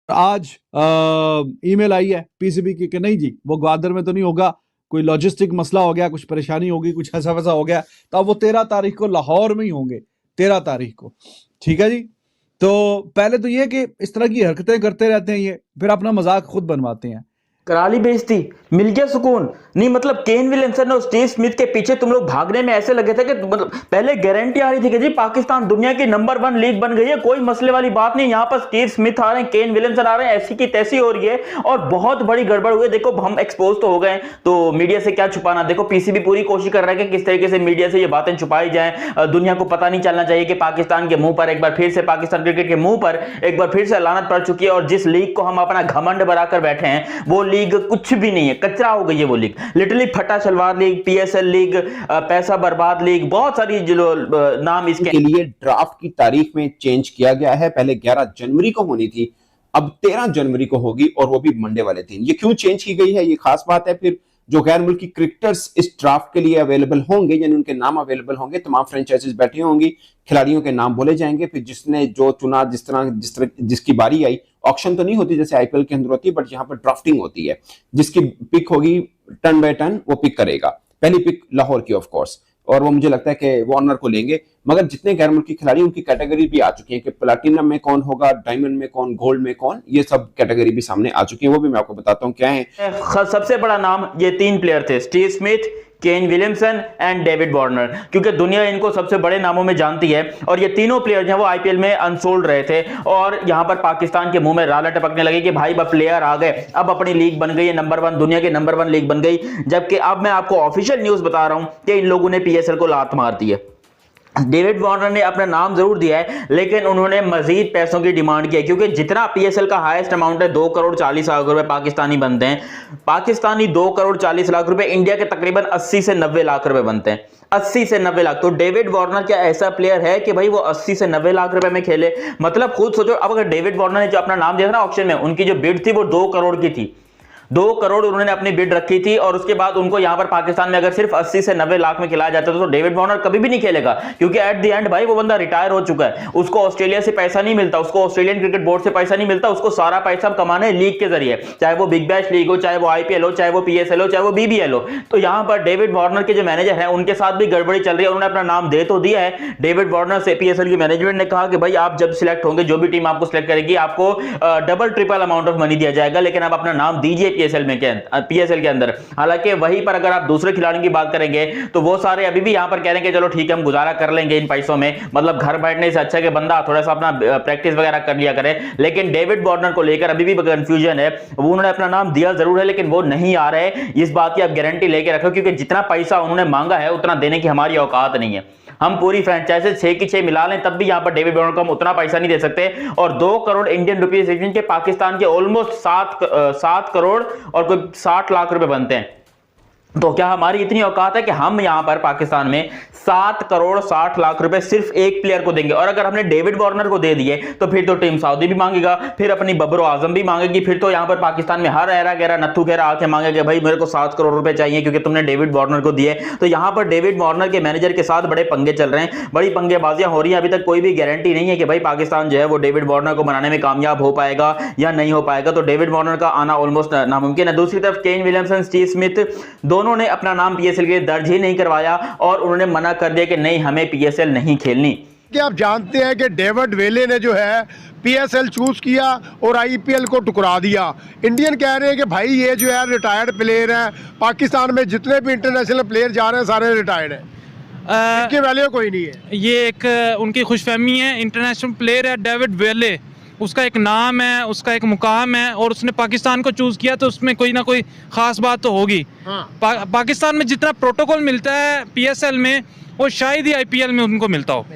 आज ईमेल आई है पीसीबी की कि नहीं जी वो ग्वादर में तो नहीं होगा, कोई लॉजिस्टिक मसला हो गया, कुछ परेशानी होगी, कुछ ऐसा वैसा हो गया, तो अब वो 13 तारीख को लाहौर में ही होंगे, 13 तारीख को। ठीक है जी। तो पहले तो ये कि इस तरह की हरकतें करते रहते हैं ये, फिर अपना मजाक खुद बनवाते हैं। कराली बेइज्जती, मिल गया सुकून। नहीं मतलब केन विलियमसन और स्टीव स्मिथ के पीछे तुम लोग भागने में ऐसे लगे थे कि मतलब पहले गारंटी आ रही थी कि जी पाकिस्तान दुनिया की नंबर 1 लीग बन गई है, कोई मसले वाली बात नहीं। यहाँ पर स्टीव स्मिथ आ रहे हैं, केन विलियमसन आ रहे हैं, ऐसी की तैसी हो रही है और बहुत बड़ी गड़बड़ हुई है। देखो हम एक्सपोज तो हो गए, तो मीडिया से क्या छुपाना। देखो पीसीबी पूरी कोशिश कर रहा है कि किस तरीके से मीडिया से ये बातें छुपाई जाए, दुनिया को पता नहीं चलना चाहिए कि पाकिस्तान के मुंह पर एक बार फिर से, पाकिस्तान क्रिकेट के मुंह पर एक बार फिर से लानत पड़ चुकी है। और जिस लीग को हम अपना घमंड बनाकर बैठे हैं वो लीग कुछ भी नहीं है, कचरा हो गई है वो लीग, लिटरली फटा शलवार लीग, पीएसएल लीग, पैसा बर्बाद लीग, बहुत सारी जो नाम इसके लिए ड्राफ्ट की तारीख में चेंज किया गया है। पहले 11 जनवरी को होनी थी, अब 13 जनवरी को होगी और वो भी मंडे वाले दिन। ये क्यों चेंज की गई है, ये खास बात है। फिर जो गैर मुल्की क्रिकेटर्स इस ड्राफ्ट के लिए अवेलेबल होंगे, यानी उनके नाम अवेलेबल होंगे, तमाम फ्रेंचाइजीज बैठी होंगी, खिलाड़ियों के नाम बोले जाएंगे, फिर जिसने जो चुना, जिस तरह जिसकी बारी आई, ऑक्शन तो नहीं होती जैसे आईपीएल के अंदर होती है, बट यहाँ पर ड्राफ्टिंग होती है। जिसकी पिक होगी टर्न बाय टर्न वो पिक करेगा। पहली पिक लाहौर की ऑफ कोर्स, और वो मुझे लगता है कि वो ऑनर को लेंगे। मगर जितने गैर मुल्की खिलाड़ी, उनकी कैटेगरी भी आ चुकी है कि प्लैटिनम में कौन होगा, डायमंड में कौन, गोल्ड में कौन, ये सब कैटेगरी भी सामने आ चुकी है। वो भी मैं आपको बताता हूँ क्या है। सबसे बड़ा नाम ये 3 प्लेयर थे, Steve Smith, Kane Williamson and David Warner, क्योंकि दुनिया इनको सबसे बड़े नामों में जानती है। और ये तीनों प्लेयर जो है वो आईपीएल में अनसोल्ड रहे थे और यहां पर पाकिस्तान के मुंह में राला टपकने लगी कि भाई अब प्लेयर आ गए, अब अपनी लीग बन गई है नंबर 1, दुनिया की नंबर 1 लीग बन गई। जबकि अब मैं आपको ऑफिशियल न्यूज बता रहा हूं कि इन लोगों ने पीएसएल को लात मार दी है। डेविड वार्नर ने अपना नाम जरूर दिया है, लेकिन उन्होंने मजीद पैसों की डिमांड की है, क्योंकि जितना पीएसएल का हाईएस्ट अमाउंट है 2 करोड़ 40 लाख रुपए पाकिस्तानी बनते हैं। पाकिस्तानी 2 करोड़ 40 लाख रुपए, इंडिया के तकरीबन 80 से 90 लाख रुपए बनते हैं, 80 से 90 लाख। तो डेविड वार्नर क्या ऐसा प्लेयर है कि भाई वो 80 से 90 लाख रुपए में खेले? मतलब खुद सोचो, अब अगर डेविड वार्नर ने जो अपना नाम दिया था ना ऑक्शन में, उनकी जो बिड थी वो 2 करोड़ की थी, 2 करोड़ उन्होंने अपनी बिड रखी थी। और उसके बाद उनको यहां पर पाकिस्तान में अगर सिर्फ 80 से 90 लाख में खिलाया जाता तो डेविड वार्नर कभी भी नहीं खेलेगा, क्योंकि एट द एंड भाई वो बंदा रिटायर हो चुका है, उसको ऑस्ट्रेलिया से पैसा नहीं मिलता, उसको ऑस्ट्रेलियन क्रिकेट बोर्ड से पैसा नहीं मिलता, उसको सारा पैसा कमाना है लीग के जरिए, चाहे वो बिग बैश लीग हो, चाहे वो आईपीएल हो, चाहे वो पीएसएल हो, चाहे वो बीबीएल हो। तो यहां पर डेविड वार्नर के जो मैनेजर है उनके साथ भी गड़बड़ी चल रही है। उन्होंने अपना नाम दे तो दिया है डेविड वार्नर से, पीएसएल की मैनेजमेंट ने कहा कि भाई आप जब सिलेक्ट होंगे, जो भी टीम आपको सिलेक्ट करेगी, आपको double triple amount of money दिया जाएगा, लेकिन आप अपना नाम दीजिए पीएसएल के अंदर। हालांकि वहीं पर अगर आप दूसरे खिलाड़ियों की बात करेंगे तो वो सारे अभी भी यहां पर कह रहे हैं कि चलो ठीक है हम गुजारा कर लेंगे इन पैसों में, मतलब घर बैठने से अच्छा कि बंदा थोड़ा सा अपना प्रैक्टिस वगैरह कर लिया करे। लेकिन डेविड वार्नर को लेकर अभी भी कंफ्यूजन है। वो उन्होंने अपना नाम दिया जरूर है, लेकिन वो नहीं आ रहे, इस बात की आप गारंटी लेके रखो, क्योंकि जितना पैसा उन्होंने मांगा है उतना देने की हमारी औकात नहीं है। हम पूरी फ्रेंचाइजी 6 की 6 मिला लें तब भी यहां पर डेविड वार्नर को हम उतना पैसा नहीं दे सकते। और 2 करोड़ इंडियन रुपीज के पाकिस्तान के ऑलमोस्ट 7 करोड़ और कोई 60 लाख रुपए बनते हैं। तो क्या हमारी इतनी औकात है कि हम यहां पर पाकिस्तान में 7 करोड़ 60 लाख रुपए सिर्फ एक प्लेयर को देंगे? और अगर हमने डेविड वार्नर को दे दिए तो फिर तो टीम सऊदी भी मांगेगा, फिर अपनी बब्रो आजम भी मांगेगी, फिर तो यहां पर पाकिस्तान में हर एरा गैरा नत्थू गैरा आके मांगेगा भाई मेरे को 7 करोड़ रुपए चाहिए क्योंकि तुमने डेविड वार्नर को दिए। तो यहां पर डेविड वार्नर के मैनेजर के साथ बड़े पंगे चल रहे हैं, बड़ी पंगेबाजियां हो रही हैं। अभी तक कोई भी गारंटी नहीं है कि भाई पाकिस्तान जो है वो डेविड वार्नर को बनाने में कामयाब हो पाएगा या नहीं हो पाएगा। तो डेविड वार्नर का आना ऑलमोस्ट नामुमकिन है। दूसरी तरफ केन विलियमसन, स्टीव स्मिथ, दोनों ने अपना नाम पीएसएल के दर्ज ही नहीं करवाया और उन्होंने मना कर दिया कि नहीं हमें पीएसएल नहीं खेलनी। कि आप जानते हैं कि डेविड वेले ने जो है पीएसएल चूज किया और आईपीएल को टुकरा दिया। इंडियन कह रहे हैं कि भाई ये जो है रिटायर्ड प्लेयर है, पाकिस्तान में जितने भी इंटरनेशनल प्लेयर जा रहे हैं सारे रिटायर्ड हैं, इसकी वैल्यू कोई नहीं है। ये एक उनकी खुशफहमी है। इंटरनेशनल प्लेयर है डेविड वेले, उसका एक नाम है, उसका एक मुकाम है और उसने पाकिस्तान को चूज़ किया तो उसमें कोई ना कोई ख़ास बात तो होगी। हाँ। पाकिस्तान में जितना प्रोटोकॉल मिलता है पीएसएल में वो शायद ही आईपीएल में उनको मिलता हो।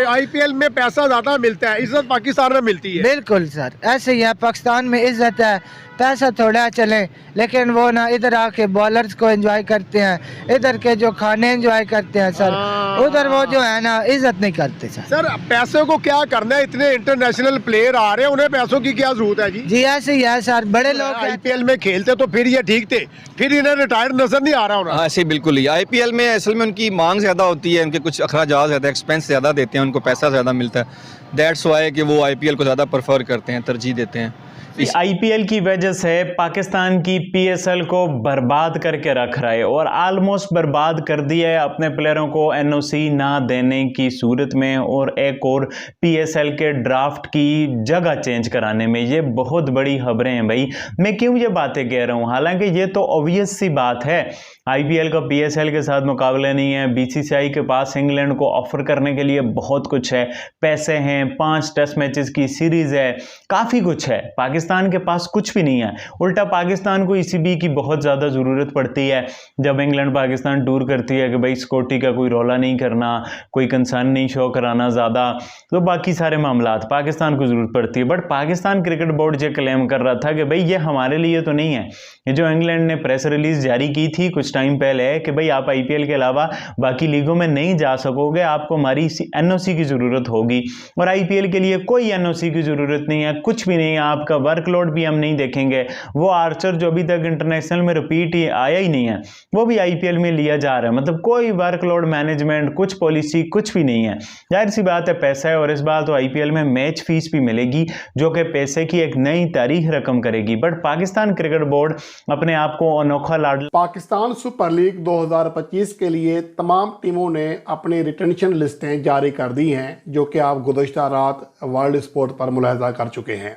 आईपीएल में पैसा ज़्यादा मिलता है, इज्जत पाकिस्तान में मिलती है। बिल्कुल सर, ऐसे ही है, पाकिस्तान में इज्जत है, पैसा थोड़ा चले, लेकिन वो ना इधर आके बॉलर्स को एंजॉय करते हैं, इधर के जो खाने एंजॉय करते हैं सर, उधर वो जो है ना इज्जत नहीं करते सर। सर पैसों को क्या करना है, इतने इंटरनेशनल प्लेयर आ रहे हैं, उन्हें पैसों की क्या जरूरत है जी? जी ऐसे ही है सर, बड़े लोग आईपीएल में खेलते तो फिर ये ठीक थे, फिर इन्हें रिटायर्ड नजर नहीं आ रहा होना। हाँ ऐसे ही बिल्कुल ही। आईपीएल में असल में उनकी मांग ज़्यादा होती है, उनके कुछ अखराजात ज़्यादा, एक्सपेंस ज़्यादा देते हैं, उनको पैसा ज़्यादा मिलता है। दैट्स वाई कि वो आईपीएल को ज़्यादा प्रेफर करते हैं, तरजीह देते हैं। आईपीएल की वजह से पाकिस्तान की पीएसएल को बर्बाद करके रख रहा है और ऑलमोस्ट बर्बाद कर दिया है अपने प्लेयरों को एनओसी ना देने की सूरत में और एक और पीएसएल के ड्राफ्ट की जगह चेंज कराने में। ये बहुत बड़ी खबरें हैं भाई। मैं क्यों ये बातें कह रहा हूँ, हालांकि ये तो ऑब्वियस सी बात है, आईपीएल का पीएसएल के साथ मुकाबला नहीं है। बीसीसीआई के पास इंग्लैंड को ऑफर करने के लिए बहुत कुछ है, पैसे हैं, 5 टेस्ट मैचेस की सीरीज है, काफ़ी कुछ है। पाकिस्तान के पास कुछ भी नहीं है। उल्टा पाकिस्तान को ईसीबी की बहुत ज़्यादा ज़रूरत पड़ती है जब इंग्लैंड पाकिस्तान टूर करती है कि भाई सिक्योरिटी का कोई रौला नहीं करना, कोई कंसर्न नहीं शो कराना ज़्यादा, तो बाकी सारे मामलात पाकिस्तान को ज़रूरत पड़ती है। बट पाकिस्तान क्रिकेट बोर्ड ये क्लेम कर रहा था कि भाई ये हमारे लिए तो नहीं है। ये जो इंग्लैंड ने प्रेस रिलीज जारी की थी कुछ टाइम पहले कि भाई आप आईपीएल के अलावा बाकी लीगों में नहीं जा सकोगे, आपको हमारी एनओसी की ज़रूरत होगी। और आईपीएल के लिए कोई एनओसी की ज़रूरत नहीं है, कुछ भी नहीं है। आपका वर्कलोड भी हम नहीं देखेंगे। वो आर्चर जो अभी तक इंटरनेशनल में रिपीट ही आया ही नहीं है, वो भी आईपीएल में लिया जा रहा है। मतलब कोई वर्कलोड मैनेजमेंट, कुछ पॉलिसी, कुछ भी नहीं है। जाहिर सी बात है पैसा है, और इस बार तो आईपीएल में मैच फीस भी मिलेगी जो कि पैसे की एक नई तारीख रकम करेगी। बट पाकिस्तान क्रिकेट बोर्ड अपने आप को अनोखा लाड पाकिस्तान सुपर लीग 2025 के लिए तमाम टीमों ने अपनी रिटेंशन लिस्टें जारी कर दी हैं, जो कि आप गुज़श्ता रात वर्ल्ड स्पोर्ट पर मुलाहिजा कर चुके हैं।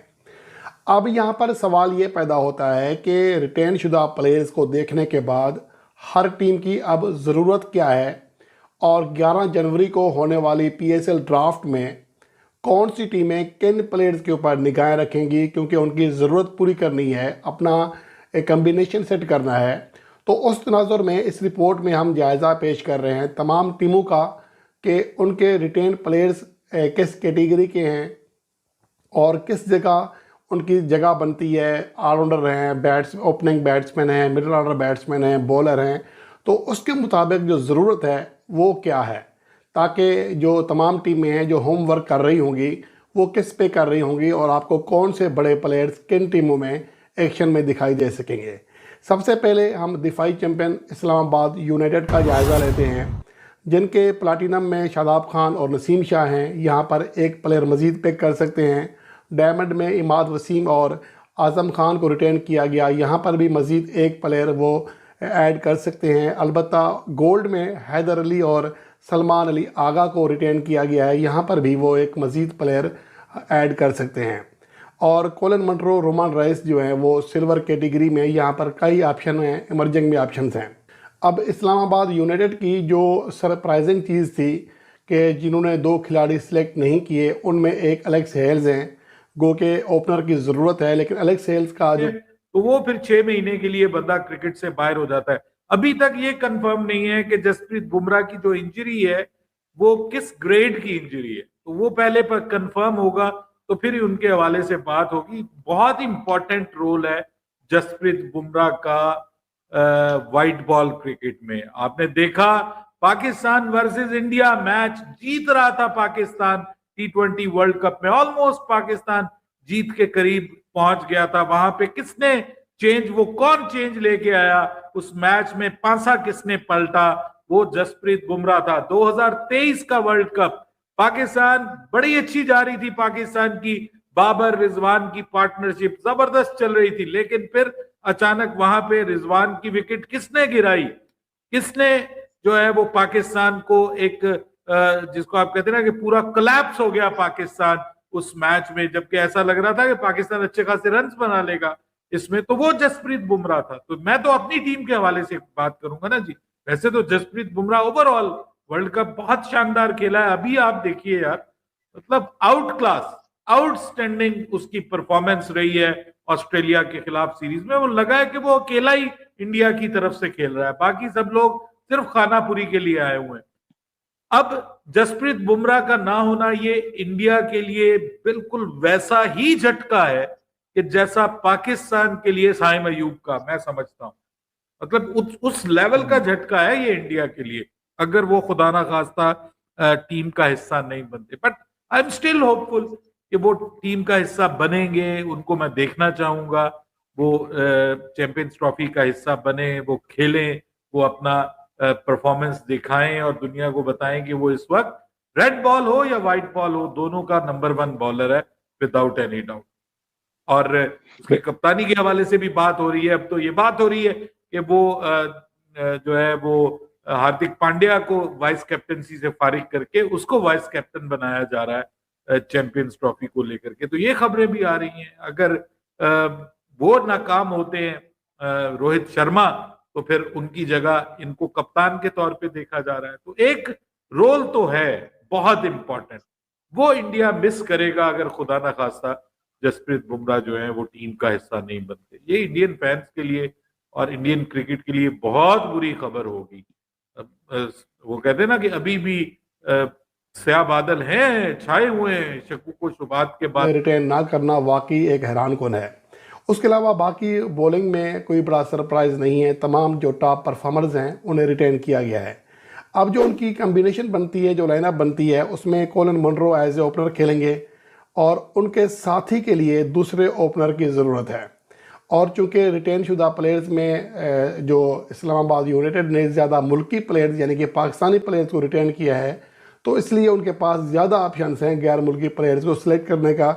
अब यहाँ पर सवाल ये पैदा होता है कि रिटेन शुदा प्लेयर्स को देखने के बाद हर टीम की अब ज़रूरत क्या है और 11 जनवरी को होने वाली पीएसएल ड्राफ्ट में कौन सी टीमें किन प्लेयर्स के ऊपर निगाहें रखेंगी, क्योंकि उनकी ज़रूरत पूरी करनी है, अपना एक कम्बिनेशन सेट करना है। तो उस तनाजुर में इस रिपोर्ट में हम जायज़ा पेश कर रहे हैं तमाम टीमों का कि उनके रिटेन प्लेयर्स किस कैटेगरी के हैं और किस जगह उनकी जगह बनती है। ऑलराउंडर हैं, ओपनिंग बैट्समैन हैं, मिडिल ऑर्डर बैट्समैन हैं, बॉलर हैं, तो उसके मुताबिक जो ज़रूरत है वो क्या है, ताकि जो तमाम टीमें हैं जो होमवर्क कर रही होंगी वो किस पे कर रही होंगी और आपको कौन से बड़े प्लेयर्स किन टीमों में एक्शन में दिखाई दे सकेंगे। सबसे पहले हम दिफाई चैंपियन इस्लामाबाद यूनाइटेड का जायज़ा लेते हैं, जिनके प्लाटिनम में शादाब खान और नसीम शाह हैं। यहाँ पर एक प्लेयर मज़ीद पिक कर सकते हैं। डायमंड में इमाद वसीम और आज़म खान को रिटेन किया गया, यहाँ पर भी मज़ीद एक प्लेयर वो ऐड कर सकते हैं। अलबत्ता गोल्ड में हैदर अली और सलमान अली आगा को रिटेन किया गया है, यहाँ पर भी वो एक मज़ीद प्लेयर ऐड कर सकते हैं। और कोलन मंट्रो, रोमान राइस जो हैं वो सिल्वर कैटेगरी में, यहाँ पर कई ऑप्शन हैं, इमर्जिंग में ऑप्शंस हैं। अब इस्लामाबाद यूनाइटेड की जो सरप्राइजिंग चीज़ थी कि जिन्होंने 2 खिलाड़ी सिलेक्ट नहीं किए, उनमें एक एलेक्स हेल्स हैं, गो के ओपनर की ज़रूरत है, लेकिन एलेक्स हेल्स का जो तो वो फिर 6 महीने के लिए बंदा क्रिकेट से बाहर हो जाता है। अभी तक ये कंफर्म नहीं है कि जसप्रीत बुमराह की जो इंजरी है वो किस ग्रेड की इंजरी है, तो वो पहले पर कंफर्म होगा तो फिर ही उनके हवाले से बात होगी। बहुत ही इंपॉर्टेंट रोल है जसप्रीत बुमराह का वाइट बॉल क्रिकेट में। आपने देखा पाकिस्तान वर्सेस इंडिया मैच जीत रहा था पाकिस्तान T20 वर्ल्ड कप में, ऑलमोस्ट पाकिस्तान जीत के करीब पहुंच गया था। वहां पे किसने चेंज, वो कौन चेंज लेके आया उस मैच में, पांसा किसने पलटा, वो जसप्रीत बुमराह था। 2023 का वर्ल्ड कप पाकिस्तान बड़ी अच्छी जा रही थी, पाकिस्तान की बाबर रिजवान की पार्टनरशिप जबरदस्त चल रही थी, लेकिन फिर अचानक वहां पे रिजवान की विकेट किसने गिराई, किसने जो है वो पाकिस्तान को एक जिसको आप कहते हैं ना कि पूरा कोलैप्स हो गया पाकिस्तान उस मैच में, जबकि ऐसा लग रहा था कि पाकिस्तान अच्छे खासे रन बना लेगा इसमें, तो वो जसप्रीत बुमराह था। तो मैं तो अपनी टीम के हवाले से बात करूंगा ना जी। वैसे तो Jasprit Bumrah overall world cup बहुत शानदार खेला है। अभी आप देखिए यार, मतलब आउट क्लास, आउटस्टैंडिंग उसकी परफॉर्मेंस रही है ऑस्ट्रेलिया के खिलाफ सीरीज में। वो लगा है कि वो अकेला ही इंडिया की तरफ से खेल रहा है, बाकी सब लोग सिर्फ खानापुरी के लिए आए हुए हैं। अब जसप्रीत बुमराह का ना होना ये इंडिया के लिए बिल्कुल वैसा ही झटका है कि जैसा पाकिस्तान के लिए साइम अयूब का, मैं समझता हूं। मतलब उस लेवल का झटका है ये इंडिया के लिए, अगर वो खुदा ना खास्ता टीम का हिस्सा नहीं बनते। But I am still hopeful कि वो टीम का हिस्सा बनेंगे, उनको मैं देखना चाहूंगा। वो चैंपियंस ट्रॉफी का हिस्सा बने, वो खेलें, वो अपना परफॉर्मेंस दिखाएं और दुनिया को बताएं कि वो इस वक्त रेड बॉल हो या व्हाइट बॉल हो, दोनों का नंबर 1 बॉलर है विदाउट एनी डाउट। और उसकी कप्तानी के हवाले से भी बात हो रही है। अब तो ये बात हो रही है कि वो जो है वो हार्दिक पांड्या को वाइस कैप्टनसी से फारिग करके उसको वाइस कैप्टन बनाया जा रहा है चैंपियंस ट्रॉफी को लेकर के। तो ये खबरें भी आ रही हैं। अगर वो नाकाम होते हैं रोहित शर्मा, तो फिर उनकी जगह इनको कप्तान के तौर पे देखा जा रहा है। तो एक रोल तो है बहुत इंपॉर्टेंट, वो इंडिया मिस करेगा अगर खुदा ना खास्ता जसप्रीत बुमराह जो है वो टीम का हिस्सा नहीं बनते। ये इंडियन फैंस के लिए और इंडियन क्रिकेट के लिए बहुत बुरी खबर होगी। वो कहते हैं ना कि अभी भी स्याह बादल हैं, छाए हुए हैं शकूक व शुबात के बाद। रिटेन ना करना वाकई एक हैरान कुन है। उसके अलावा बाकी बॉलिंग में कोई बड़ा सरप्राइज नहीं है। तमाम जो टॉप परफॉर्मर्स हैं उन्हें रिटेन किया गया है। अब जो उनकी कम्बिनेशन बनती है, जो लाइनअप बनती है, उसमें Colin Munro as a opener खेलेंगे और उनके साथी के लिए दूसरे ओपनर की ज़रूरत है। और चूंकि रिटेन शुदा प्लेयर्स में जो इस्लामाबाद यूनाइटेड ने ज़्यादा मुल्की प्लेयर्स यानी कि पाकिस्तानी प्लेयर्स को रिटेन किया है, तो इसलिए उनके पास ज़्यादा ऑप्शंस हैं गैर मुल्की प्लेयर्स को सिलेक्ट करने का।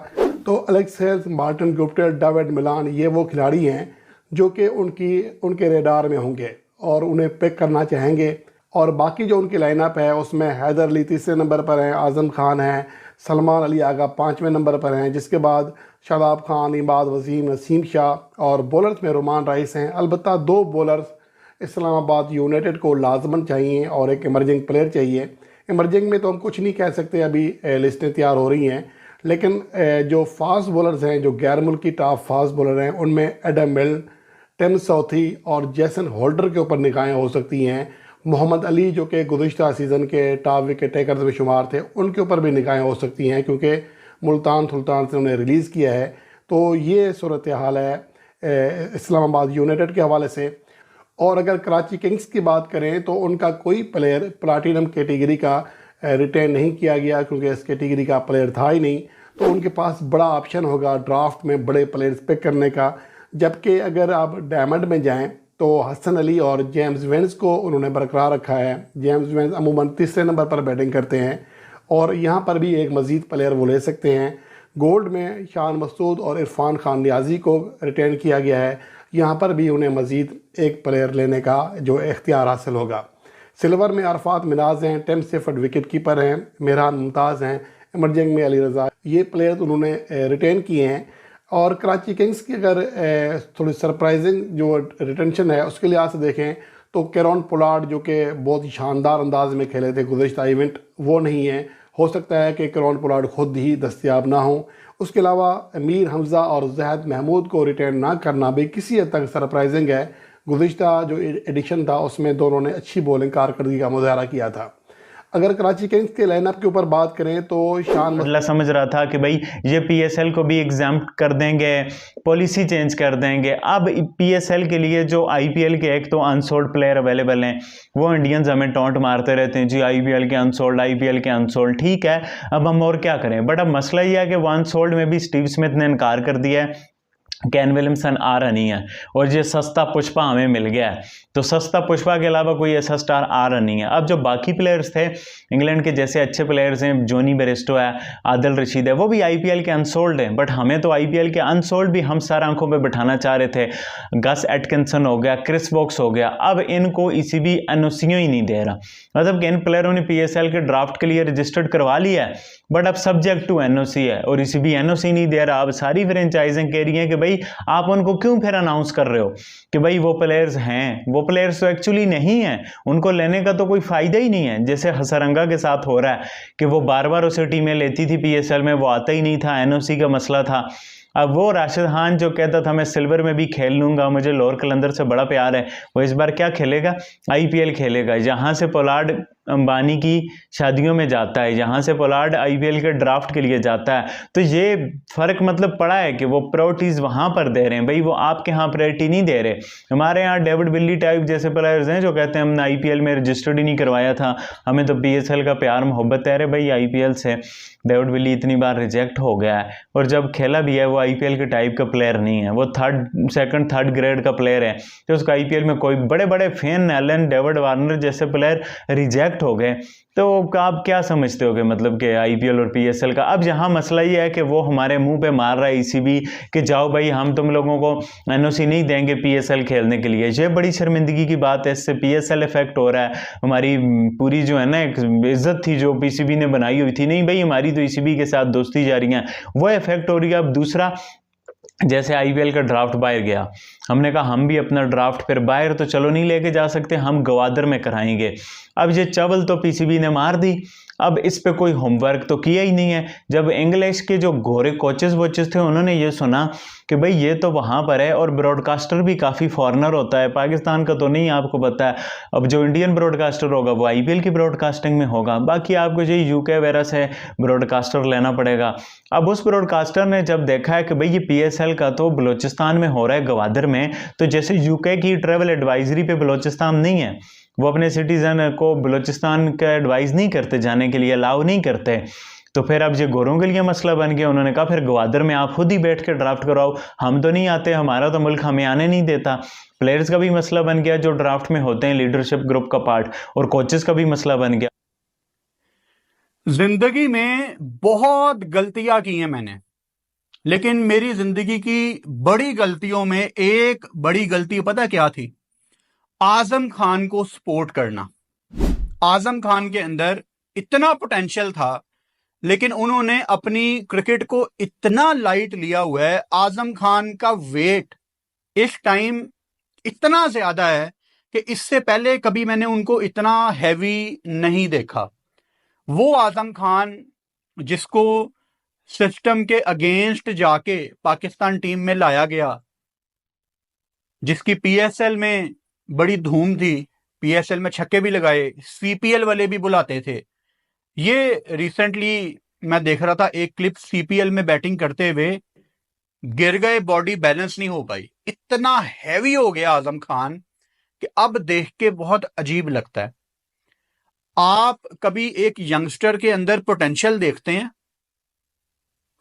तो अलेक्सेस, मार्टिन गुप्टिल, डेविड मिलान, ये वो खिलाड़ी हैं जो कि उनके रेडार में होंगे और उन्हें पिक करना चाहेंगे। और बाकी जो उनकी लाइनअप है उसमें हैदर अली तीसरे नंबर पर हैं, आज़म खान हैं, सलमान अली आगा 5वें नंबर पर हैं, जिसके बाद शादाब खान, इमाद वसीम, नसीम शाह और बॉलर्स में रोमान राइस हैं। अलबत्ता 2 बॉलर्स इस्लामाबाद यूनाइटेड को लाजमन चाहिए और एक इमर्जिंग प्लेयर चाहिए। इमर्जिंग में तो हम कुछ नहीं कह सकते, अभी लिस्टें तैयार हो रही हैं, लेकिन जो फास्ट बॉलर्स हैं, जो गैर मुल्की टॉप फास्ट बॉलर हैं, उनमें एडम मिल, टिम साउथी और जैसन होल्डर के ऊपर निगाहें हो सकती हैं। मोहम्मद अली जो कि गुज़िश्ता सीज़न के टॉप विकेट टेकर्स में शुमार थे, उनके ऊपर भी निगाहें हो सकती हैं क्योंकि मुल्तान सुल्तान से उन्हें रिलीज़ किया है। तो ये सूरत हाल है इस्लामाबाद यूनाइटेड के हवाले से। और अगर कराची किंग्स की बात करें तो उनका कोई प्लेयर प्लाटिनम कैटेगरी का रिटेन नहीं किया गया क्योंकि इस कैटेगरी का प्लेयर था ही नहीं। तो उनके पास बड़ा ऑप्शन होगा ड्राफ्ट में बड़े प्लेयर्स पिक करने का। जबकि अगर आप डायमंड में जाएं तो हसन अली और जेम्स वेंस को उन्होंने बरकरार रखा है। जेम्स वेंस अमूमन तीसरे नंबर पर बैटिंग करते हैं और यहाँ पर भी एक मज़ीद प्लेयर वो ले सकते हैं। गोल्ड में शान मसूद और इरफान खान नियाजी को रिटेन किया गया है। यहाँ पर भी उन्हें मज़ीद एक प्लेयर लेने का जो इख्तियार हासिल होगा। सिल्वर में अरफात मिनाज हैं, टिम सेफर्ड विकेट कीपर हैं, मेहरान मुमताज़ हैं, इमर्जिंग में अली रज़ा, ये प्लेयर्स उन्होंने रिटेन किए हैं। और कराची किंग्स की अगर थोड़ी सरप्राइजिंग जो रिटेंशन है उसके लिहाज से देखें तो कैरन पोलार्ड जो कि बहुत ही शानदार अंदाज में खेले थे गुज़िश्ता इवेंट, वो नहीं है। हो सकता है कि कैरन पोलार्ड खुद ही दस्तयाब ना हो। उसके अलावा मीर हमज़ा और जहद महमूद को रिटेन ना करना भी किसी हद तक सरप्राइजिंग है। गुज़िश्ता जो एडिशन था उसमें दोनों ने अच्छी बॉलिंग कारकर्दगी का मुजाहरा किया था। अगर कराची किंग्स के लाइनअप के ऊपर बात करें तो शान समझ रहा था कि भाई ये पीएसएल को भी एग्जाम्प्ट कर देंगे, पॉलिसी चेंज कर देंगे। अब पीएसएल के लिए जो आईपीएल के एक तो अनसोल्ड प्लेयर अवेलेबल हैं, वो इंडियंस हमें टॉन्ट मारते रहते हैं जी आईपीएल के अनसोल्ड, आईपीएल के अनसोल्ड। ठीक है, अब हम और क्या करें। बट अब मसला ये है कि वो अनसोल्ड में भी स्टीव स्मिथ ने इनकार कर दिया है, केन विलियमसन आ रहा नहीं है और ये सस्ता पुष्पा हमें मिल गया है। तो सस्ता पुष्पा के अलावा कोई ऐसा स्टार आ रहा नहीं है। अब जो बाकी प्लेयर्स थे इंग्लैंड के जैसे अच्छे प्लेयर्स हैं, जोनी बेरेस्टो है, आदिल रशीद है, वो भी आईपीएल के अनसोल्ड हैं। बट हमें तो आईपीएल के अनसोल्ड भी हम सर आंखों पे बिठाना चाह रहे थे। गस एटकिंसन हो गया, क्रिस वॉक्स हो गया, अब इनको ईसीबी एनओसीओ ही नहीं दे रहा। मतलब कि इन प्लेयरों ने पीएसएल के ड्राफ्ट के लिए रजिस्टर्ड करवा लिया है, बट अब सब्जेक्ट टू एनओसी है और ईसीबी एनओसी नहीं दे रहा। अब सारी फ्रेंचाइजें कह रही हैं कि भाई आप उनको क्यों फिर अनाउंस कर रहे हो कि भाई वो प्लेयर्स हैं। वो प्लेयर्स तो एक्चुअली नहीं हैं, उनको लेने का तो कोई फायदा ही नहीं है। जैसे हसरंगा के साथ हो रहा है कि वो बार बार उसे टीमें लेती थी पीएसएल में, वो आता ही नहीं था, एनओसी का मसला था। अब वो राशिद खान जो कहता था मैं सिल्वर में भी खेल लूंगा, मुझे लोअर कलंदर से बड़ा प्यार है, वो इस बार क्या खेलेगा? आईपीएल खेलेगा। जहां से पोलार्ड अंबानी की शादियों में जाता है, जहां से पोलार्ड आईपीएल के ड्राफ्ट के लिए जाता है। तो ये फर्क मतलब पड़ा है कि वो प्रायोरिटीज वहां पर दे रहे हैं भाई, वो आपके यहाँ प्रायोरिटी नहीं दे रहे। हमारे यहाँ डेविड विली टाइप जैसे प्लेयर्स हैं जो कहते हैं हमने आईपीएल में रजिस्टर्ड ही नहीं करवाया था, हमें तो पीएसएल का प्यार मोहब्बत है। अरे भाई आईपीएल से डेविड विली इतनी बार रिजेक्ट हो गया है, और जब खेला भी है वो आईपीएल के टाइप का प्लेयर नहीं है, वो थर्ड ग्रेड का प्लेयर है। तो उसका आईपीएल में कोई बड़े बड़े फैन एलन डेविड वार्नर जैसे प्लेयर रिजेक्ट हो गए। तो आप क्या समझते हो कि मतलब कि आईपीएल और पीएसएल का अब यहाँ मसला ये है कि वो हमारे मुंह पे मार रहा है ईसीबी कि जाओ भाई हम तुम लोगों को एनओसी नहीं देंगे पीएसएल खेलने के लिए। ये बड़ी शर्मिंदगी की बात है, इससे पीएसएल इफेक्ट हो रहा है। हमारी पूरी जो है ना एक इज्जत थी जो पीसीबी ने बनाई हुई थी, नहीं भाई हमारी तो ईसीबी के साथ दोस्ती जा रही है, वो इफेक्ट हो रही है। अब दूसरा, जैसे आईपीएल का ड्राफ्ट बाहर गया, हमने कहा हम भी अपना ड्राफ्ट फिर बाहर तो चलो नहीं लेके जा सकते, हम गवादर में कराएंगे। अब ये चवल तो पीसीबी ने मार दी, अब इस पे कोई होमवर्क तो किया ही नहीं है। जब इंग्लिश के जो गोरे कोचेस वोचेस थे उन्होंने ये सुना कि भाई ये तो वहां पर है, और ब्रॉडकास्टर भी काफ़ी फॉरेनर होता है, पाकिस्तान का तो नहीं आपको पता है। अब जो इंडियन ब्रॉडकास्टर होगा वो आईपीएल की ब्रॉडकास्टिंग में होगा, बाकी आपको जो यूके वगैरह से ब्रॉडकास्टर लेना पड़ेगा। अब उस ब्रॉडकास्टर ने जब देखा है कि भाई ये पीएसएल का तो बलूचिस्तान में हो रहा है गवादर में, तो जैसे यूके की ट्रेवल एडवाइजरी पे बलूचिस्तान नहीं है, वो अपने सिटीजन को बलूचिस्तान का एडवाइस नहीं करते जाने के लिए, अलाउ नहीं करते। तो फिर अब ये गोरों के लिए मसला बन गया। उन्होंने कहा फिर गवादर में आप खुद ही बैठ के ड्राफ्ट कराओ, हम तो नहीं आते, हमारा तो मुल्क हमें आने नहीं देता। प्लेयर्स का भी मसला बन गया जो ड्राफ्ट में होते हैं लीडरशिप ग्रुप का पार्ट, और कोचेस का भी मसला बन गया। जिंदगी में बहुत गलतियां की हैं मैंने, लेकिन मेरी जिंदगी की बड़ी गलतियों में एक बड़ी गलती पता क्या थी? आजम खान को सपोर्ट करना। आजम खान के अंदर इतना पोटेंशियल था, लेकिन उन्होंने अपनी क्रिकेट को इतना लाइट लिया हुआ है। आजम खान का वेट इस टाइम इतना ज्यादा है कि इससे पहले कभी मैंने उनको इतना हैवी नहीं देखा। वो आजम खान जिसको सिस्टम के अगेंस्ट जाके पाकिस्तान टीम में लाया गया, जिसकी पीएसएल में बड़ी धूम थी, पीएसएल में छक्के भी लगाए, सीपीएल वाले भी बुलाते थे। ये रिसेंटली मैं देख रहा था एक क्लिप, सीपीएल में बैटिंग करते हुए गिर गए, बॉडी बैलेंस नहीं हो पाई, इतना हैवी हो गया आजम खान कि अब देख के बहुत अजीब लगता है। आप कभी एक यंगस्टर के अंदर पोटेंशियल देखते हैं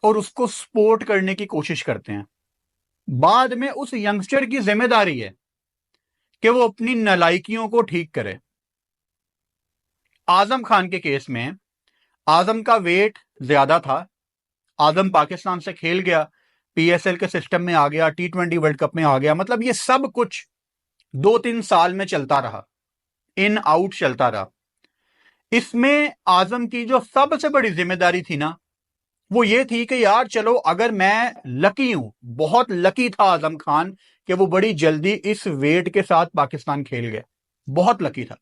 और उसको सपोर्ट करने की कोशिश करते हैं, बाद में उस यंगस्टर की जिम्मेदारी है कि वो अपनी नालायकियों को ठीक करे। आजम खान के केस में आजम का वेट ज्यादा था, आजम पाकिस्तान से खेल गया, पीएसएल के सिस्टम में आ गया, टी20 वर्ल्ड कप में आ गया, मतलब ये सब कुछ 2-3 साल में चलता रहा, इन आउट चलता रहा। इसमें आजम की जो सबसे बड़ी जिम्मेदारी थी ना, वो ये थी कि यार चलो अगर मैं लकी हूं, बहुत लकी था आजम खान कि वो बड़ी जल्दी इस वेट के साथ पाकिस्तान खेल गया, बहुत लकी था।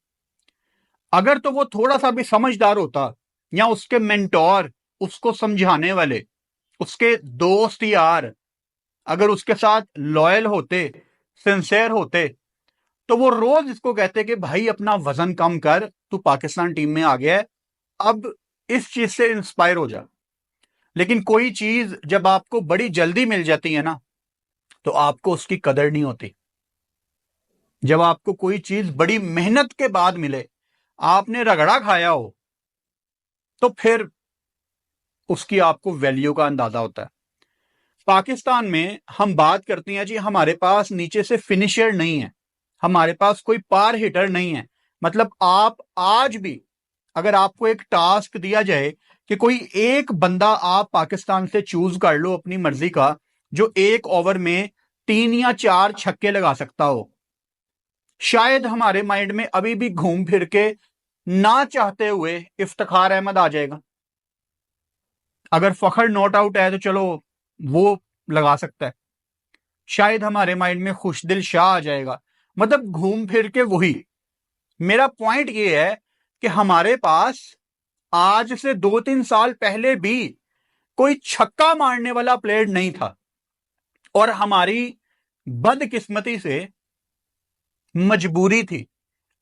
अगर तो वो थोड़ा सा भी समझदार होता, या उसके मेंटोर, उसको समझाने वाले, उसके दोस्त यार अगर उसके साथ लॉयल होते, सिंसेयर होते, तो वो रोज इसको कहते कि भाई अपना वजन कम कर, तू पाकिस्तान टीम में आ गया है, अब इस चीज से इंस्पायर हो जा। लेकिन कोई चीज जब आपको बड़ी जल्दी मिल जाती है ना, तो आपको उसकी कदर नहीं होती। जब आपको कोई चीज बड़ी मेहनत के बाद मिले, आपने रगड़ा खाया हो, तो फिर उसकी आपको वैल्यू का अंदाजा होता है। पाकिस्तान में हम बात करते हैं जी हमारे पास नीचे से फिनिशर नहीं है, हमारे पास कोई पार हिटर नहीं है। मतलब आप आज भी अगर आपको एक टास्क दिया जाए कि कोई एक बंदा आप पाकिस्तान से चूज कर लो अपनी मर्जी का, जो एक ओवर में 3 या 4 छक्के लगा सकता हो, शायद हमारे माइंड में अभी भी घूम फिर के ना चाहते हुए इफ्तिखार अहमद आ जाएगा। अगर फखर नॉट आउट है तो चलो वो लगा सकता है, शायद हमारे माइंड में खुशदिल शाह आ जाएगा। मतलब घूम फिर के वही। मेरा पॉइंट ये है कि हमारे पास आज से 2-3 साल पहले भी कोई छक्का मारने वाला प्लेयर नहीं था, और हमारी बदकिस्मती से मजबूरी थी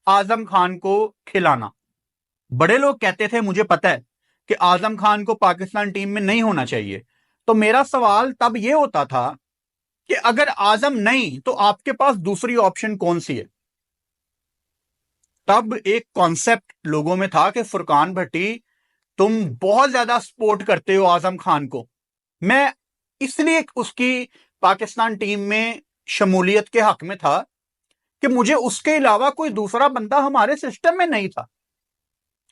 आजम खान को खिलाना। बड़े लोग कहते थे, मुझे पता है, कि आजम खान को पाकिस्तान टीम में नहीं होना चाहिए। तो मेरा सवाल तब यह होता था कि अगर आजम नहीं तो आपके पास दूसरी ऑप्शन कौन सी है? तब एक कॉन्सेप्ट लोगों में था कि फुरकान भट्टी, तुम बहुत ज्यादा सपोर्ट करते हो आजम खान को। मैं इसलिए उसकी पाकिस्तान टीम में शमूलियत के हक में था कि मुझे उसके अलावा कोई दूसरा बंदा हमारे सिस्टम में नहीं था।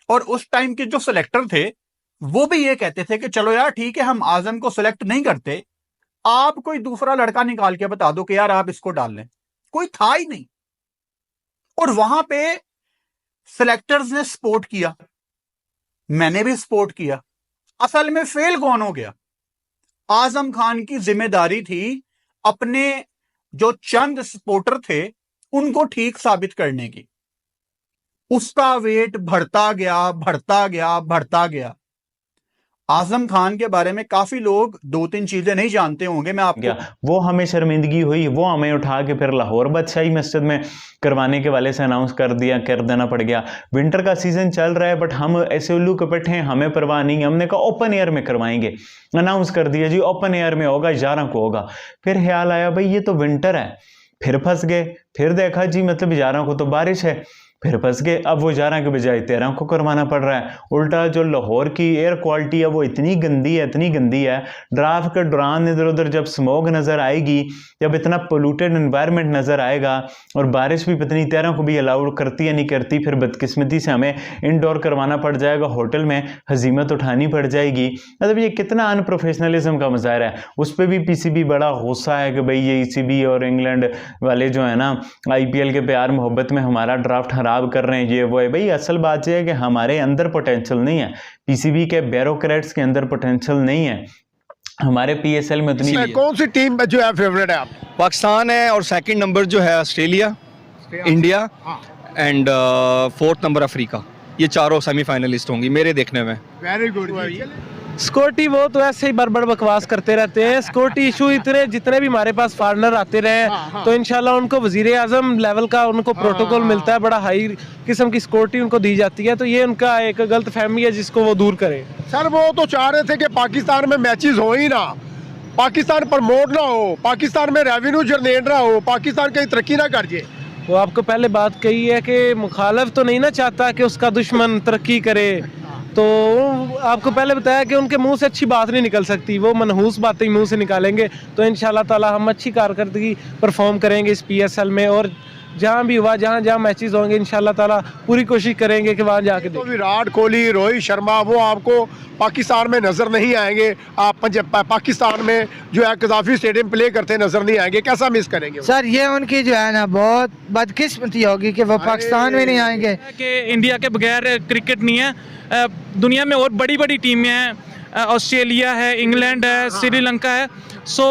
और उस टाइम के जो सिलेक्टर थे वो भी ये कहते थे कि चलो यार ठीक है, हम आजम को सिलेक्ट नहीं करते, आप कोई दूसरा लड़का निकाल के बता दो कि यार आप इसको डाल लें। कोई था ही नहीं। और वहां पे सिलेक्टर्स ने सपोर्ट किया, मैंने भी सपोर्ट किया। असल में फेल कौन हो गया? आजम खान की जिम्मेदारी थी अपने जो चंद सपोर्टर थे उनको ठीक साबित करने की। उसका वेट बढ़ता गया, बढ़ता गया, बढ़ता गया। आजम खान के बारे में काफी लोग 2-3 चीजें नहीं जानते होंगे, मैं आपको वो हमें शर्मिंदगी हुई, वो हमें उठा के फिर लाहौर बादशाही मस्जिद में करवाने के वाले से अनाउंस कर देना पड़ गया। विंटर का सीजन चल रहा है बट हम ऐसे उल्लू के बैठे हैं, हमें परवाह नहीं है। हमने कहा ओपन एयर में करवाएंगे, अनाउंस कर दिया जी ओपन एयर में होगा, 11 को होगा। फिर ख्याल आया भाई ये तो विंटर है, फिर फंस गए। फिर देखा जी मतलब 11 को तो बारिश है, फिर फंस गए। अब वो 11 के बजाय 13 को करवाना पड़ रहा है। उल्टा जो लाहौर की एयर क्वालिटी है वो इतनी गंदी है, इतनी गंदी है। ड्राफ्ट के दौरान इधर उधर जब स्मोक नजर आएगी, जब इतना पोल्यूटेड एनवायरनमेंट नजर आएगा, और बारिश भी पता नहीं 13 को भी अलाउड करती है नहीं करती, फिर बदकिस्मती से हमें इंडोर करवाना पड़ जाएगा, होटल में हजीमत उठानी पड़ जाएगी। मतलब ये कितना अनप्रोफेशनलिज्म का मुजाहरा है। उस पर भी पीसीबी बड़ा गुस्सा है कि भाई ये ईसीबी और इंग्लैंड वाले जो है ना IPL के प्यार मोहब्बत में हमारा ड्राफ्ट खराब कर रहे हैं, ये वो है। भाई असल बात यह है कि हमारे अंदर पोटेंशियल नहीं है, पीसीबी के ब्यूरोक्रेट्स के अंदर पोटेंशियल नहीं है, हमारे PSL में उतनी। कौन सी टीम जो है फेवरेट है आप? पाकिस्तान है, और सेकंड नंबर जो है Australia, India and 4th number Africa. ये चारों सेमीफाइनलिस्ट होंगी मेरे देखने में। Very good. सिक्योरिटी वो तो ऐसे ही बड़बड़ बकवास करते रहते हैं। सिक्योरिटी इशू इतने जितने भी हमारे पास फॉरनर आते रहे तो इंशाल्लाह उनको वजीर आजम लेवल का उनको प्रोटोकॉल मिलता है, बड़ा हाई किस्म की सिक्योरिटी उनको दी जाती है। तो ये उनका एक गलत फहमी है जिसको वो दूर करें। सर वो तो चाह रहे थे कि पाकिस्तान में मैचेस हो ही ना, पाकिस्तान प्रमोट ना हो, पाकिस्तान में रेवेन्यू जनरेट ना हो, पाकिस्तान कहीं तरक्की ना कर जाए। वो आपको पहले बात कही है कि मुखालिफ तो नहीं ना चाहता कि उसका दुश्मन तरक्की करे, तो आपको पहले बताया कि उनके मुंह से अच्छी बात नहीं निकल सकती, वो मनहूस बातें मुंह से निकालेंगे। तो इंशाल्लाह ताला हम अच्छी कारकर्दगी परफॉर्म करेंगे इस PSL में, और जहाँ भी हुआ, जहाँ जहाँ मैचेस होंगे इंशाल्लाह ताला पूरी कोशिश करेंगे कि वहाँ जाके तो विराट कोहली, रोहित शर्मा वो आपको पाकिस्तान में नजर नहीं आएंगे। आप पाकिस्तान में जो है कज़ाफी स्टेडियम प्ले करते नजर नहीं आएंगे, कैसा मिस करेंगे? सर ये उनकी जो है ना बहुत बदकिस्मती होगी कि वो पाकिस्तान में नहीं आएंगे। कि इंडिया के बगैर क्रिकेट नहीं है। दुनिया में और बड़ी बड़ी टीमें हैं, ऑस्ट्रेलिया है, इंग्लैंड है, श्रीलंका है। सो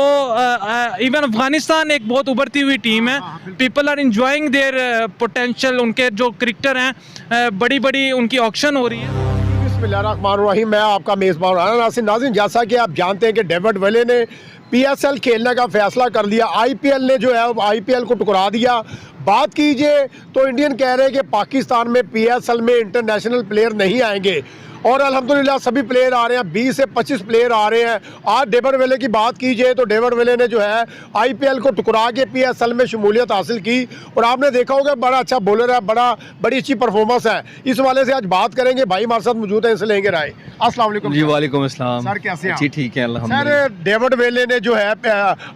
इवन अफगानिस्तान एक बहुत उभरती हुई टीम है। People are enjoying their potential. उनके जो क्रिकेटर हैं बड़ी बड़ी उनकी ऑक्शन हो रही है। बिस्मिल्लाहिर्रहमानिर्रहीम, मैं आपका मेज़बान राना नासिर। नाज़रीन, जैसा कि आप जानते हैं कि डेविड वेले ने PSL खेलने का फैसला कर लिया, IPL ने जो है IPL को टुकरा दिया। बात कीजिए तो इंडियन कह रहे हैं कि पाकिस्तान में PSL में इंटरनेशनल प्लेयर नहीं आएंगे, और अल्हम्दुलिल्लाह सभी प्लेयर आ रहे हैं, 20 से 25 प्लेयर आ रहे हैं। आज डेविड वेले की बात कीजिए तो डेविड वेले ने जो है IPL को टुकरा के PSL में शमूलियत हासिल की, और आपने देखा होगा बड़ा अच्छा बॉलर है, बड़ी अच्छी परफॉर्मेंस है। इस वाले से आज बात करेंगे, भाई हमारे साथ मौजूद है, इनसे लेंगे राय। अस्सलाम वालेकुम जी। वालेकुम अस्सलाम सर, कैसे हैं? जी ठीक है अल्हम्दुलिल्लाह। सर डेविड वेले ने जो है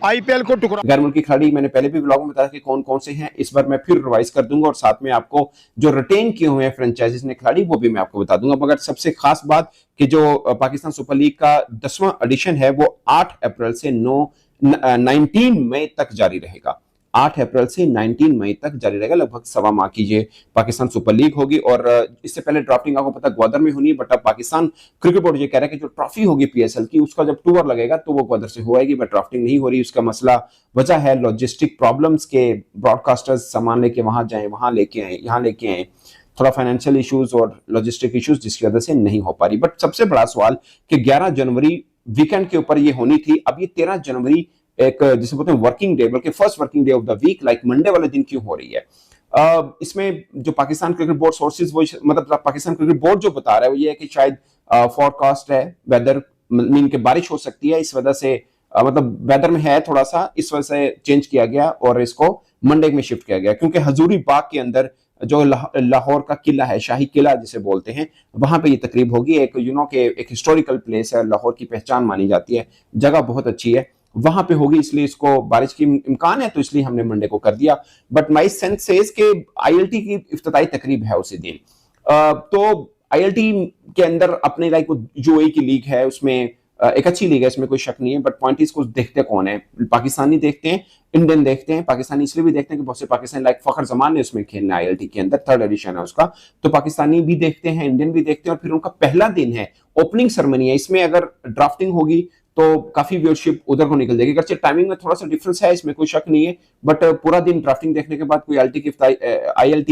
IPL को टुकरा। गैर मुल्की खिलाड़ी मैंने पहले भी ब्लॉग में बताया कि कौन कौन से हैं, इस बार मैं फिर रिवाइज कर दूंगा, और साथ में आपको जो रिटेन किए हुए हैं फ्रेंचाइजीज ने खिलाड़ी वो भी मैं आपको बता दूंगा। मगर सबसे खास बात कि जो पाकिस्तान सुपर लीग का 10वां एडिशन है वो 8 अप्रैल से 19 मई तक जारी रहेगा। 8 अप्रैल से 19 मई तक जारी रहेगा। लगभग 1.25 माह की ये पाकिस्तान सुपर लीग होगी, और इससे पहले ड्राफ्टिंग आपको पता ग्वादर में होनी है, बट अब पाकिस्तान क्रिकेट बोर्ड ये कह रहा है कि जो ट्रॉफी होगी PSL की उसका जब टूर लगेगा तो वो ग्वादर से हो आएगी, बट ड्राफ्टिंग नहीं हो रही। उसका मसला वजह है लॉजिस्टिक प्रॉब्लम्स के, ब्रॉडकास्टर्स सामान लेके वहां जाएं, वहां लेके आए, यहाँ लेके आए, थोड़ा फाइनेंशियल इश्यूज और लॉजिस्टिक इश्यूज जिसकी वजह से नहीं हो पा रही। बट सबसे बड़ा सवाल कि 11 जनवरी वीकेंड के ऊपर ये होनी थी, अब ये 13 जनवरी एक जिसे बोलते हैं वर्किंग डे, बल्कि first working day of the week, like Monday वाले दिन क्यों हो रही है? इसमें जो पाकिस्तान क्रिकेट बोर्ड सोर्सेज वो मतलब पाकिस्तान क्रिकेट बोर्ड जो बता रहा है वो ये है कि शायद फोरकास्ट है, वेदर मीन के बारिश हो सकती है, इस वजह से मतलब वेदर में है थोड़ा सा, इस वजह से चेंज किया गया और इसको मंडे में शिफ्ट किया गया, क्योंकि हजूरी बाग के अंदर जो लाहौर का किला है, शाही किला जिसे बोलते हैं, वहां पे ये तकरीब होगी। एक के एक हिस्टोरिकल प्लेस है, लाहौर की पहचान मानी जाती है, जगह बहुत अच्छी है, वहां पे होगी, इसलिए इसको बारिश की इम्कान है, तो इसलिए हमने मंडे को कर दिया। बट माई सेंस सेज के ILT की इफ्तिताई तकरीब है उसी दिन। तो ILT के अंदर अपने लाइक UAE की लीग है, उसमें एक अच्छी लीग है, इसमें कोई शक नहीं है। बट पॉइंट इसको देखते कौन है, पाकिस्तानी देखते हैं, इंडियन देखते हैं। पाकिस्तानी इसलिए भी देखते हैं कि बहुत से पाकिस्तानी लाइक फखर जमान ने उसमें खेलना है, ILT के अंदर 3rd एडिशन है उसका, तो पाकिस्तानी भी देखते हैं, इंडियन भी देखते हैं। और फिर उनका पहला दिन है, ओपनिंग सेरेमनी है, इसमें अगर ड्राफ्टिंग होगी तो काफी व्यूअरशिप उधर को निकल जाएगी। अगर टाइमिंग में थोड़ा सा डिफरेंस है, इसमें कोई शक नहीं है, बट पूरा दिन ड्राफ्टिंग देखने के बाद कोई ILT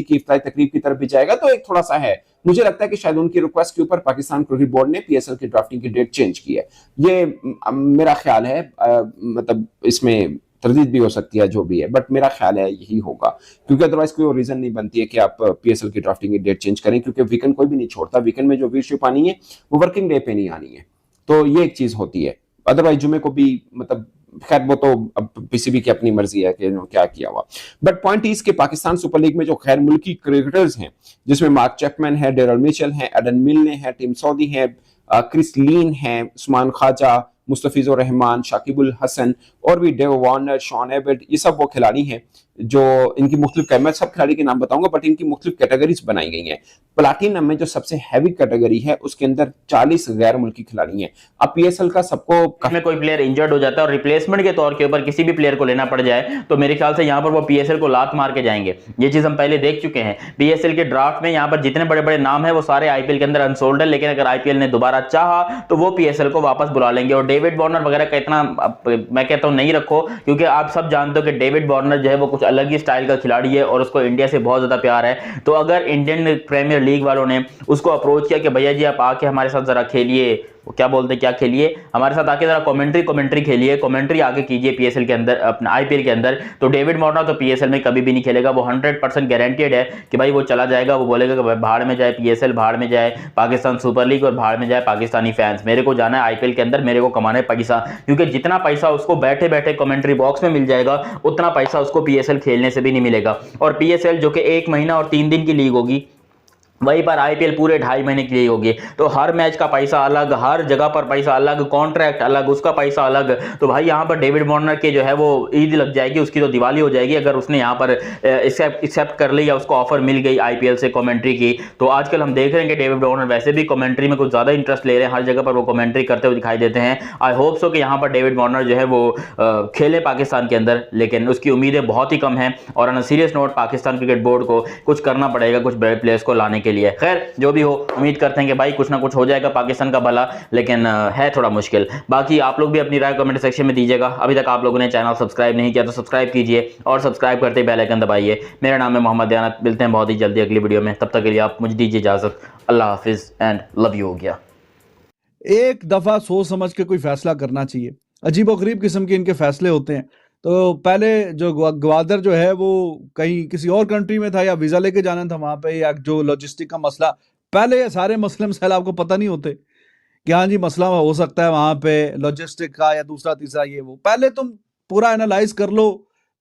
की इफ्ताई तकरीब की तरफ भी जाएगा, तो एक थोड़ा सा है। मुझे लगता है कि शायद उनकी रिक्वेस्ट के ऊपर पाकिस्तान क्रिकेट बोर्ड ने PSL की ड्राफ्टिंग की डेट चेंज की है, ये मेरा ख्याल है। मतलब इसमें तरदीद भी हो सकती है, जो भी है, बट मेरा ख्याल है यही होगा, क्योंकि अदरवाइज कोई रीजन नहीं बनती है कि आप PSL की ड्राफ्टिंग की डेट चेंज करें, क्योंकि वीकेंड कोई भी नहीं छोड़ता। वीकेंड में जो व्यूअरशिप आनी है वो वर्किंग डे पे नहीं आनी है, तो ये एक चीज होती है। अदरवाइज जुमे को भी मतलब खैर वो तो अब PCB की अपनी मर्जी है कि क्या किया हुआ। बट पॉइंट इज के पाकिस्तान सुपर लीग में जो गैर मुल्की क्रिकेटर्स हैं, जिसमें मार्क चैपमैन है, डेरल मिचेल है, एडन मिलने है, टीम सऊदी है, क्रिस लीन है, उस्मान ख्वाजा, मुस्तफिजुर रहमान, शाकिबुल हसन और भी डेव वार्नर, शॉन एबट, ये सब वो खिलाड़ी हैं जो इनकी मुख्तलिफ, मैं सब खिलाड़ी के नाम बताऊंगा, बट इनकी मुख्तलिफ कैटेगरीज बनाई गई हैं। प्लाटिनम में जो सबसे हैवी कैटेगरी है उसके अंदर 40 गैर मुल्की खिलाड़ी हैं। अब PSL का सबको में कोई प्लेयर इंजर्ड हो जाता है और रिप्लेसमेंट के तौर के ऊपर किसी भी प्लेयर को लेना पड़ जाए, तो मेरे ख्याल से यहाँ पर वो PSL को लात मार के जाएंगे। ये चीज हम पहले देख चुके हैं। PSL के ड्राफ्ट में यहाँ पर जितने बड़े बड़े नाम है वो सारे IPL के अंदर अनसोल्ड है, लेकिन अगर IPL ने दोबारा चाहा तो वो PSL को वापस बुला लेंगे। और डेविड वार्नर वगैरह का इतना मैं कहता हूँ नहीं रखो, क्योंकि आप सब जानते हो कि डेविड वार्नर जो है वो कुछ अलग ही स्टाइल का खिलाड़ी है और उसको इंडिया से बहुत ज्यादा प्यार है। तो अगर इंडियन प्रीमियर लीग वालों ने उसको अप्रोच किया कि भैया जी आप आके हमारे साथ जरा खेलिए, वो क्या बोलते हैं, क्या खेलिए, हमारे साथ आके जरा कमेंट्री खेलिए, कमेंट्री आके कीजिए PSL के अंदर, अपना IPL के अंदर, तो डेविड वार्नर तो PSL में कभी भी नहीं खेलेगा। वो 100% गारंटेड है कि भाई वो चला जाएगा। वो बोलेगा कि भाड़ में जाए PSL, भाड़ में जाए पाकिस्तान सुपर लीग और भाड़ में जाए पाकिस्तानी फैंस, मेरे को जाना है IPL के अंदर, मेरे को कमाना है पैसा। क्योंकि जितना पैसा उसको बैठे बैठे कमेंट्री बॉक्स में मिल जाएगा, उतना पैसा उसको PSL खेलने से भी नहीं मिलेगा। और PSL जो कि 1 महीना और 3 दिन की लीग होगी, वहीं पर IPL पूरे 2.5 महीने के लिए होगी, तो हर मैच का पैसा अलग, हर जगह पर पैसा अलग, कॉन्ट्रैक्ट अलग, उसका पैसा अलग। तो भाई यहाँ पर डेविड वार्नर के जो है वो ईद लग जाएगी, उसकी तो दिवाली हो जाएगी अगर उसने यहाँ पर एक्सेप्ट कर ली या उसको ऑफर मिल गई IPL से कमेंट्री की। तो आजकल हम देख रहे हैं कि डेविड वार्नर वैसे भी कमेंट्री में कुछ ज़्यादा इंटरेस्ट ले रहे हैं, हर जगह पर वो कमेंट्री करते हुए दिखाई देते हैं। आई होप सो कि यहाँ पर डेविड वार्नर जो है वो खेले पाकिस्तान के अंदर, लेकिन उसकी उम्मीदें बहुत ही कम हैं। और on a serious note Pakistan cricket board को कुछ करना पड़ेगा कुछ बड़े प्लेयर्स को लाने के लिए। खैर जो भी हो, उम्मीद करते हैं कि भाई कुछ ना कुछ हो जाएगा पाकिस्तान का भला, लेकिन है थोड़ा मुश्किल। बाकी आप लोग भी अपनी राय कमेंट सेक्शन में दीजिएगा। अभी तक आप लोगों ने चैनल सब्सक्राइब नहीं किया तो सब्सक्राइब कीजिए और सब्सक्राइब करते ही बेल आइकन दबाइए। मेरा नाम है मोहम्मद दयानत, मिलते हैं बहुत ही जल्दी अगली वीडियो में, तब तक के लिए आप मुझे दीजिए इजाजत। अल्लाह हाफिज एंड लव यू। हो गया, एक दफा सोच समझ के कोई फैसला करना चाहिए। अजीबोगरीब किस्म के इनके फैसले होते हैं। तो पहले जो ग्वादर जो है वो कहीं किसी और कंट्री में था या वीजा लेके जाना था वहां पे, या जो लॉजिस्टिक का मसला, पहले ये सारे मसले मसाइल आपको पता नहीं होते कि हाँ जी मसला हो सकता है वहां पे लॉजिस्टिक का या दूसरा तीसरा ये वो। पहले तुम पूरा एनालाइज कर लो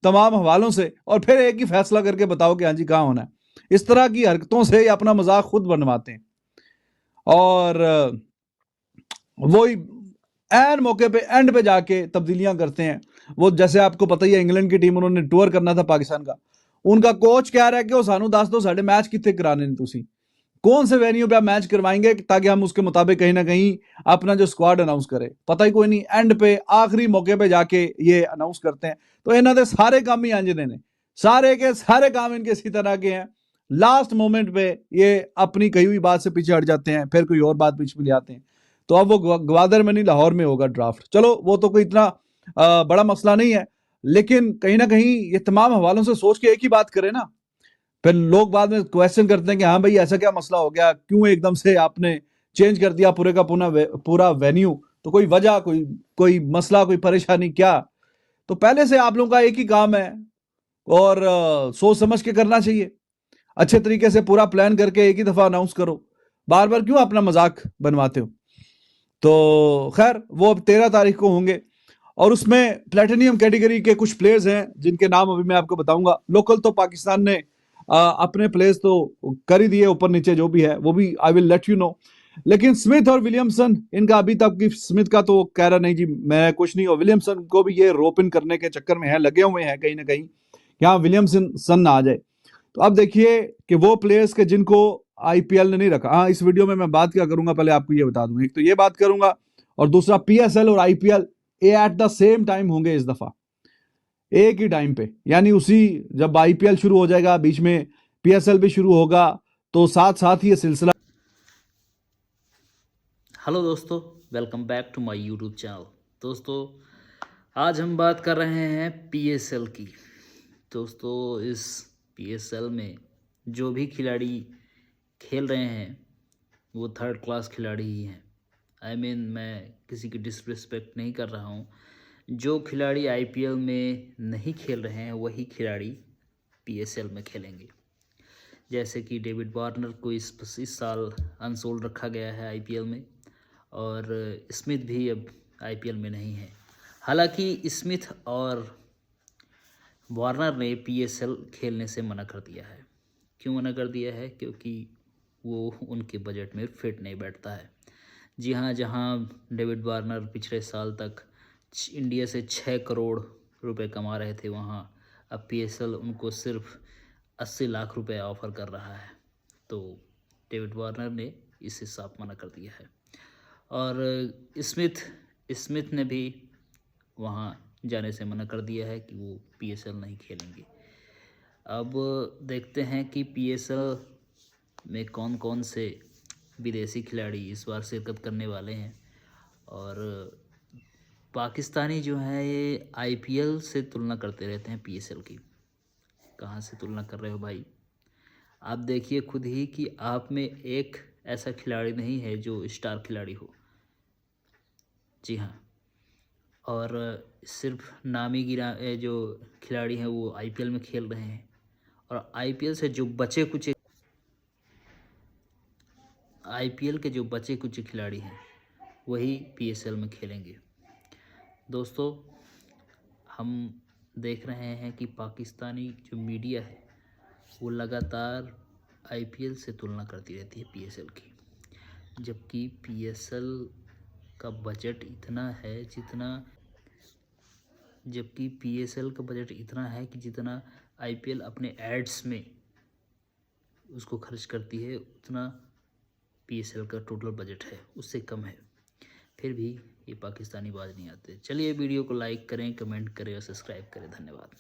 तमाम हवालों से और फिर एक ही फैसला करके बताओ कि हाँ जी कहाँ होना है। इस तरह की हरकतों से अपना मजाक खुद बनवाते हैं और वही एन मौके पे एंड पे जाके तब्दीलियां करते हैं। वो जैसे आपको पता ही है, इंग्लैंड की टीम उन्होंने टूर करना था पाकिस्तान का, उनका कोच कह रहा है कि वो सानू दस दो साढ़े मैच कितने कराने ने, तुसी कौन से वेन्यू पे आप मैच करवाएंगे ताकि हम उसके मुताबिक कहीं ना कहीं अपना जो स्क्वाड अनाउंस करें। पता ही कोई नहीं, एंड पे आखिरी मौके पे जाके ये अनाउंस करते हैं। तो इन्होंने सारे काम ही अंजने ने, सारे के सारे काम इनके इसी तरह के हैं। लास्ट मोमेंट पे ये अपनी कही हुई बात से पीछे हट जाते हैं, फिर कोई और बात पीछे भी ले आते हैं। तो अब वो ग्वादर में नहीं लाहौर में होगा ड्राफ्ट। चलो वो तो कोई इतना बड़ा मसला नहीं है, लेकिन कहीं ना कहीं ये तमाम हवालों से सोच के एक ही बात करें ना। फिर लोग बाद में क्वेश्चन करते हैं कि हाँ भाई ऐसा क्या मसला हो गया, क्यों एकदम से आपने चेंज कर दिया पूरे का पूरा वेन्यू। तो कोई वजह, कोई मसला, कोई परेशानी क्या? तो पहले से आप लोगों का एक ही काम है, और सोच समझ के करना चाहिए। अच्छे तरीके से पूरा प्लान करके एक ही दफा अनाउंस करो, बार बार क्यों अपना मजाक बनवाते हो। तो खैर वो अब 13 तारीख को होंगे और उसमें प्लेटिनियम कैटेगरी के कुछ प्लेयर्स हैं जिनके नाम अभी मैं आपको बताऊंगा। लोकल तो पाकिस्तान ने अपने प्लेयर्स तो कर ही दिए, ऊपर नीचे जो भी है वो भी I will let you know. लेकिन स्मिथ और विलियमसन, इनका अभी तक की स्मिथ का तो कह रहा नहीं जी मैं कुछ नहीं, और विलियमसन को भी ये रोप इन करने के चक्कर में है, लगे हुए हैं कहीं ना कहीं यहाँ विलियमसन ना आ जाए। तो अब देखिए कि वो प्लेयर्स के जिनको आईपीएल ने नहीं रखा। हाँ, इस वीडियो में मैं बात क्या करूंगा पहले आपको ये बता दूं, एक तो ये बात करूंगा और दूसरा पीएसएल और आईपीएल ये एट द सेम टाइम होंगे इस दफा, एक ही टाइम पे, यानी उसी जब आईपीएल शुरू हो जाएगा बीच में पीएसएल भी शुरू होगा, तो साथ साथ ही ये सिलसिला। हेलो दोस्तों, welcome back to my YouTube channel. दोस्तों आज हम बात कर रहे हैं पीएसएल की। दोस्तों इस पीएसएल में जो भी खिलाड़ी खेल रहे हैं वो थर्ड क्लास खिलाड़ी ही हैं। आई मीन मैं किसी की डिसरिस्पेक्ट नहीं कर रहा हूँ। जो खिलाड़ी आईपीएल में नहीं खेल रहे हैं वही खिलाड़ी पीएसएल में खेलेंगे। जैसे कि डेविड वार्नर को इस साल अनसोल्ड रखा गया है आईपीएल में, और स्मिथ भी अब आईपीएल में नहीं है। हालांकि स्मिथ और वार्नर ने पीएसएल खेलने से मना कर दिया है। क्यों मना कर दिया है? क्योंकि वो उनके बजट में फिट नहीं बैठता है। जी हाँ, जहाँ डेविड वार्नर पिछले साल तक इंडिया से 6 करोड़ रुपए कमा रहे थे, वहाँ अब पीएसएल उनको सिर्फ 80 लाख रुपए ऑफर कर रहा है। तो डेविड वार्नर ने इस हिसाब मना कर दिया है। और स्मिथ ने भी वहाँ जाने से मना कर दिया है कि वो पीएसएल नहीं खेलेंगे। अब देखते हैं कि पीएसएल में कौन कौन से विदेशी खिलाड़ी इस बार शिरकत करने वाले हैं। और पाकिस्तानी जो है ये आईपीएल से तुलना करते रहते हैं पीएसएल की। कहाँ से तुलना कर रहे हो भाई? आप देखिए खुद ही कि आप में एक ऐसा खिलाड़ी नहीं है जो स्टार खिलाड़ी हो। जी हाँ, और सिर्फ नामी गिरा जो खिलाड़ी हैं वो आईपीएल में खेल रहे हैं, और आईपीएल के जो बचे कुछ खिलाड़ी हैं वही पीएसएल में खेलेंगे। दोस्तों हम देख रहे हैं कि पाकिस्तानी जो मीडिया है वो लगातार आईपीएल से तुलना करती रहती है पीएसएल की, जबकि पीएसएल का बजट इतना है कि जितना आईपीएल अपने एड्स में उसको खर्च करती है उतना पीएसएल का टोटल बजट है उससे कम है। फिर भी ये पाकिस्तानी बाज नहीं आते। चलिए वीडियो को लाइक करें, कमेंट करें और सब्सक्राइब करें। धन्यवाद।